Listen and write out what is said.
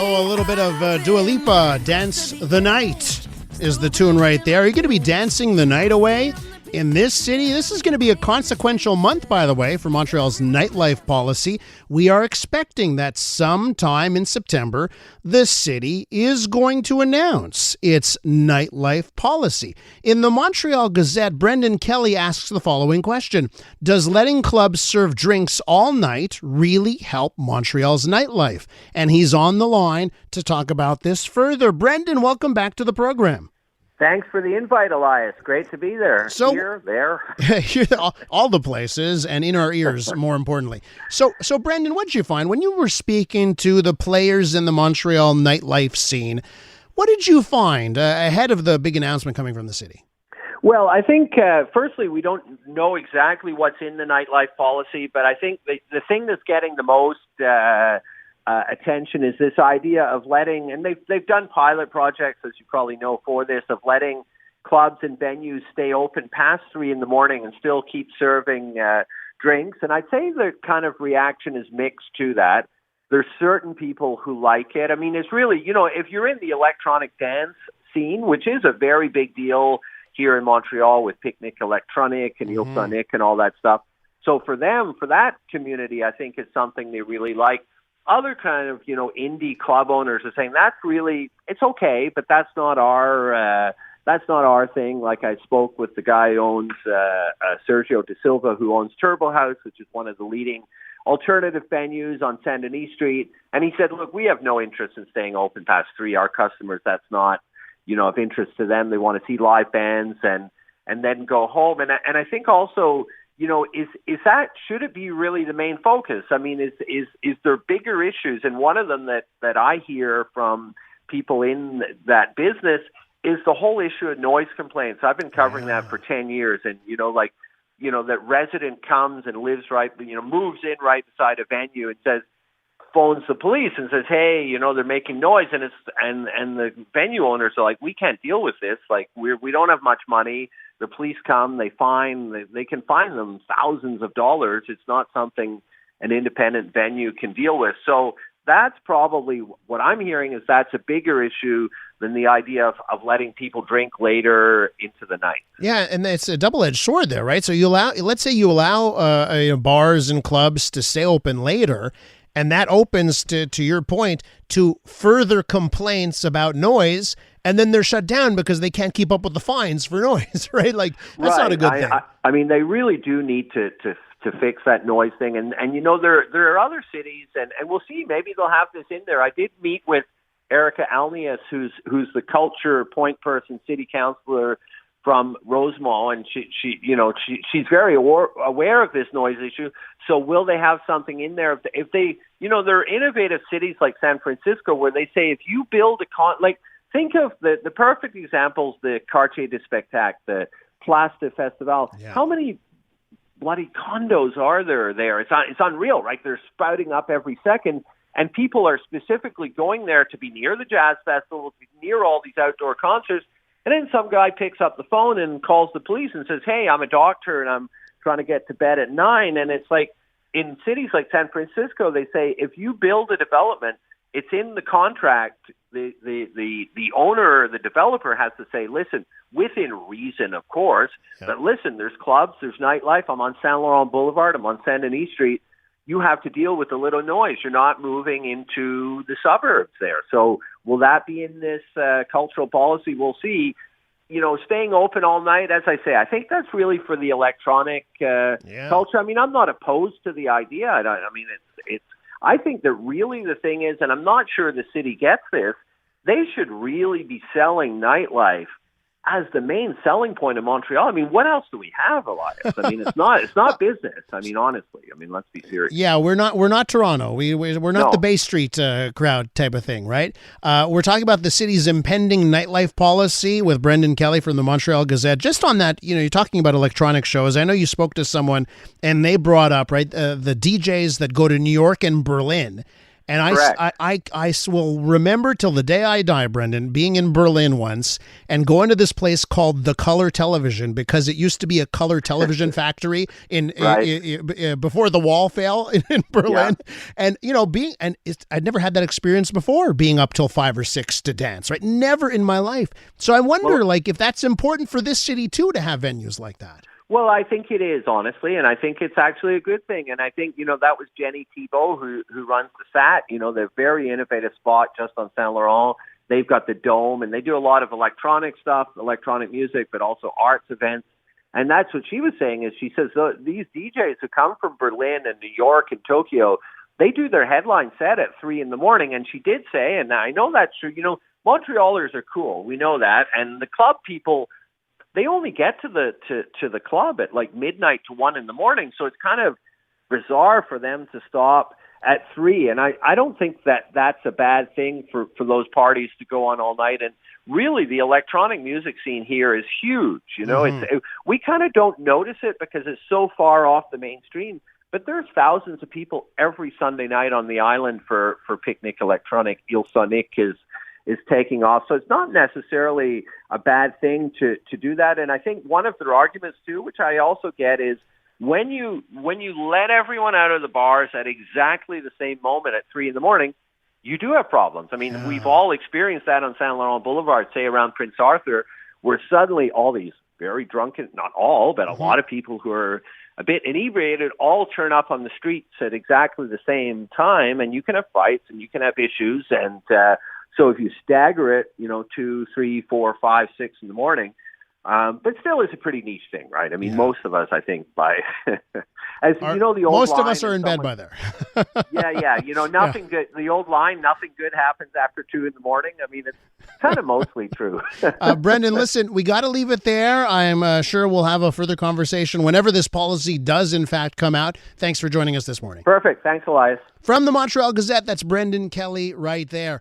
Oh, a little bit of Dua Lipa, Dance the Night is the tune right there. Are you going to be dancing the night away in this city? This is going to be a consequential month, by the way, for Montreal's nightlife policy. We are expecting that sometime in September, the city is going to announce its nightlife policy. In the Montreal Gazette, Brendan Kelly asks the following question: does letting clubs serve drinks all night really help Montreal's nightlife? And he's on the line to talk about this further. Brendan, welcome back to the program. Thanks for the invite, Elias. Great to be there. So, here, there. all the places, and in our ears, more importantly. So, Brendan, what did you find when you were speaking to the players in the Montreal nightlife scene? What did you find ahead of the big announcement coming from the city? Well, I think, firstly, we don't know exactly what's in the nightlife policy, but I think the thing that's getting the most attention is this idea of letting, and they've done pilot projects, as you probably know, for this, of letting clubs and venues stay open past 3 a.m. and still keep serving drinks. And I'd say the kind of reaction is mixed to that. There's certain people who like it. I mean, it's really, if you're in the electronic dance scene, which is a very big deal here in Montreal with Picnic Electronic and Il Sonic and all that stuff. So for them, for that community, I think it's something they really like. Other kind of, indie club owners are saying it's okay, but that's not our thing. Like I spoke with the guy who owns, Sergio De Silva, who owns Turbo House, which is one of the leading alternative venues on Saint Denis Street. And he said, look, we have no interest in staying open past 3. Our customers, that's not, of interest to them. They want to see live bands and then go home. And I think also, should it be really the main focus? I mean, is there bigger issues? And one of them that I hear from people in that business is the whole issue of noise complaints. I've been covering that for 10 years. And, that resident comes and lives moves in right beside a venue and phones the police and says, hey, they're making noise. And the venue owners are like, we can't deal with this. Like, we don't have much money. The police come, they can fine them thousands of dollars. It's not something an independent venue can deal with. So that's probably what I'm hearing, is that's a bigger issue than the idea of letting people drink later into the night. Yeah, and it's a double-edged sword there, right? So let's say you allow bars and clubs to stay open later, and that opens, to your point, to further complaints about noise, and then they're shut down because they can't keep up with the fines for noise, right? Like, that's not a good thing. I mean, they really do need to fix that noise thing. And there are other cities, and we'll see, maybe they'll have this in there. I did meet with Erica Alnius, who's the culture point person, city councilor from Rosemont, and she's very aware of this noise issue. So will they have something in there? If they, there are innovative cities like San Francisco where they say, if you build think of the perfect examples, the Quartier du Spectacle, the Place de Festival. Yeah. How many bloody condos are there? It's unreal, right? They're sprouting up every second, and people are specifically going there to be near the jazz festival, to be near all these outdoor concerts. And then some guy picks up the phone and calls the police and says, hey, I'm a doctor and I'm trying to get to bed at 9. And it's like, in cities like San Francisco, they say, if you build a development, it's in the contract. The owner, the developer has to say, listen, within reason, of course, but listen, there's clubs, there's nightlife. I'm on Saint Laurent Boulevard. I'm on Saint Denis Street. You have to deal with a little noise. You're not moving into the suburbs there. So will that be in this cultural policy? We'll see. Staying open all night, as I say, I think that's really for the electronic culture. I mean, I'm not opposed to the idea. I think that really the thing is, and I'm not sure the city gets this, they should really be selling nightlife as the main selling point of Montreal. I mean, what else do we have, Elias? I mean, it's not business. I mean, honestly, let's be serious. Yeah, we're not Toronto. We're not the Bay Street crowd type of thing, right? We're talking about the city's impending nightlife policy with Brendan Kelly from the Montreal Gazette. Just on that, you're talking about electronic shows. I know you spoke to someone and they brought up, right, the DJs that go to New York and Berlin. And Correct. I will remember till the day I die, Brendan, being in Berlin once and going to this place called the Color Television, because it used to be a color television factory before the wall fell in Berlin. Yeah. And, I'd never had that experience before, being up till 5 or 6 to dance, right? Never in my life. So I wonder, if that's important for this city, too, to have venues like that. Well, I think it is, honestly, and I think it's actually a good thing. And I think, that was Jenny Thibault who runs the SAT. They're very innovative spot just on Saint Laurent. They've got the Dome, and they do a lot of electronic stuff, electronic music, but also arts events. And that's what she was saying, is she says these DJs who come from Berlin and New York and Tokyo, they do their headline set at 3 a.m. And she did say, and I know that's true, Montrealers are cool. We know that. And the club people, they only get to the club at like midnight to 1 a.m. So it's kind of bizarre for them to stop at 3. And I don't think that's a bad thing for those parties to go on all night. And really, the electronic music scene here is huge. We kind of don't notice it because it's so far off the mainstream. But there's thousands of people every Sunday night on the island for Picnic Electronic. Il Sonic is taking off. So it's not necessarily a bad thing to do that. And I think one of their arguments too, which I also get, is when you let everyone out of the bars at exactly the same moment at 3 a.m, you do have problems. I mean, we've all experienced that on Saint Laurent Boulevard, say around Prince Arthur, where suddenly all these very drunken, not all, but a lot of people who are a bit inebriated all turn up on the streets at exactly the same time, and you can have fights and you can have issues. And so if you stagger it, 2, 3, 4, 5, 6 in the morning, but still it's a pretty niche thing, right? I mean, most of us, I think, the old most line, of us are in bed by there. Nothing good. The old line, nothing good happens after 2 a.m. I mean, it's kind of mostly true. Brendan, listen, we got to leave it there. I'm sure we'll have a further conversation whenever this policy does, in fact, come out. Thanks for joining us this morning. Perfect. Thanks, Elias. From the Montreal Gazette, that's Brendan Kelly right there.